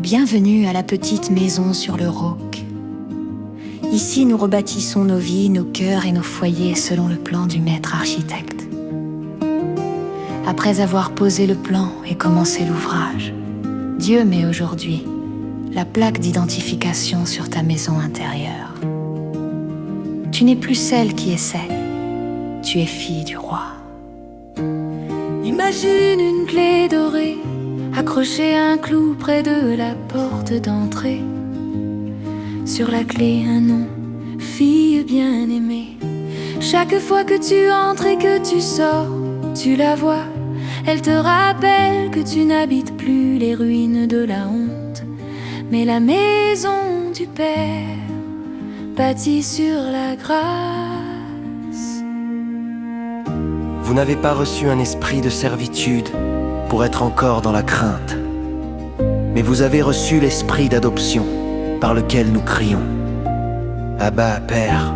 Bienvenue à la petite maison sur le roc. Ici, nous rebâtissons nos vies, nos cœurs et nos foyers selon le plan du maître architecte. Après avoir posé le plan et commencé l'ouvrage, Dieu met aujourd'hui la plaque d'identification sur ta maison intérieure. Tu n'es plus celle qui essaie, tu es fille du roi. Imagine une clé dorée, accrochée à un clou près de la porte d'entrée. Sur la clé un nom, fille bien-aimée. Chaque fois que tu entres et que tu sors, tu la vois. Elle te rappelle que tu n'habites plus les ruines de la honte, mais la maison du Père, bâtie sur la grâce. Vous n'avez pas reçu un esprit de servitude pour être encore dans la crainte, mais vous avez reçu l'esprit d'adoption par lequel nous crions « Abba, Père ».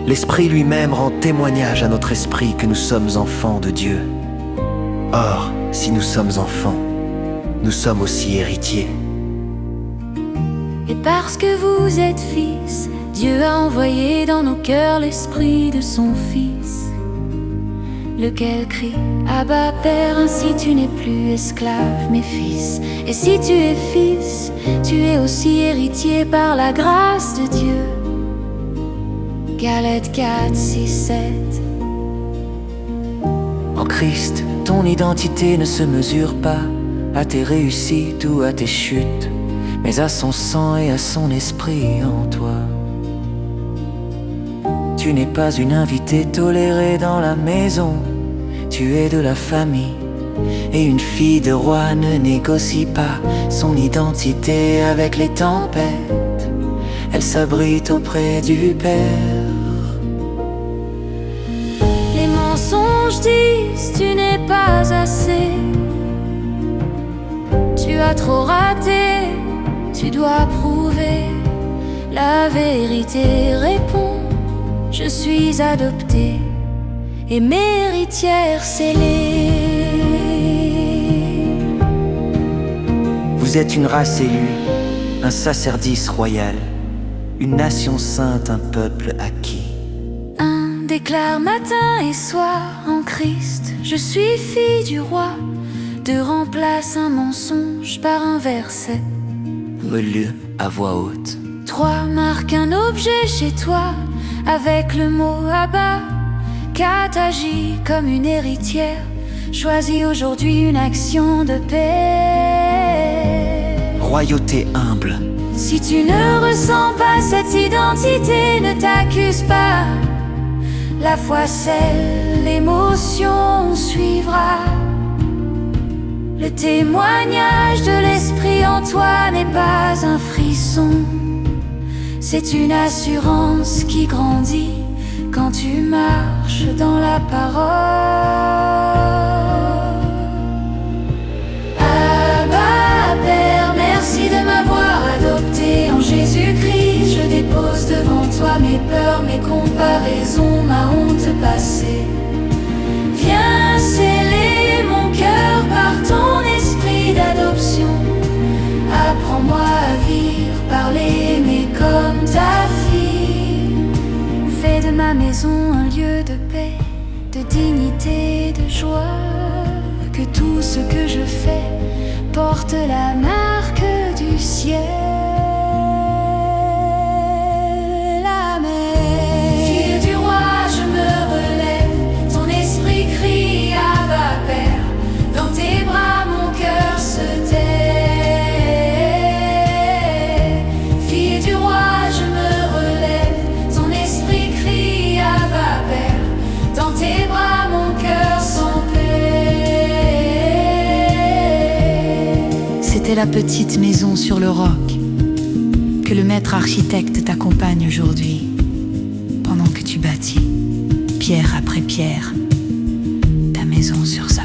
L'Esprit lui-même rend témoignage à notre esprit que nous sommes enfants de Dieu. Or, si nous sommes enfants, nous sommes aussi héritiers. Et parce que vous êtes fils, Dieu a envoyé dans nos cœurs l'esprit de son Fils, lequel crie « Abba, Père », ainsi tu n'es plus esclave, mais fils. Et si tu es fils, tu es aussi héritier par la grâce de Dieu. Galates 4, 6, 7. En Christ, ton identité ne se mesure pas à tes réussites ou à tes chutes, mais à son sang et à son esprit en toi. Tu n'es pas une invitée tolérée dans la maison, tu es de la famille. Et une fille de roi ne négocie pas son identité avec les tempêtes, elle s'abrite auprès du Père. Les mensonges disent tu n'es pas assez, tu as trop raté, tu dois prouver. La vérité répond, je suis adoptée et m'héritière scellée. Vous êtes une race élue, un sacerdoce royal, une nation sainte, un peuple acquis. Un déclare matin et soir en Christ, je suis fille du roi. Deux remplace un mensonge par un verset, Relu à voix haute. Trois marque un objet chez toi avec le mot Abba. Quatre agit comme une héritière, choisis aujourd'hui une action de paix. Royauté humble. Si tu ne ressens pas cette identité, ne t'accuse pas. La foi scelle, l'émotion suivra. Le témoignage de l'esprit en toi n'est pas un frisson, c'est une assurance qui grandit quand tu marches dans la parole. Abba, Père, merci de m'avoir adopté en Jésus-Christ. Je dépose devant toi mes peurs, mes comparaisons, ma honte passée. Viens sceller mon cœur par ton esprit d'adoption. Apprends-moi à vivre, parler, aimer comme ta fille. Fais de ma maison un lieu de paix, de dignité, de joie. Que tout ce que je fais porte la marque du ciel. Amen. Fille du roi, je me relève, ton esprit crie Abba, Père. Dans tes bras mon cœur se tait. Fille du roi, je me relève, ton esprit crie Abba, Père. Dans tes bras mon cœur s'en paix. C'était la petite maison sur le roc. Que le maître architecte t'accompagne aujourd'hui, pendant que tu bâtis, pierre après pierre, ta maison sur sa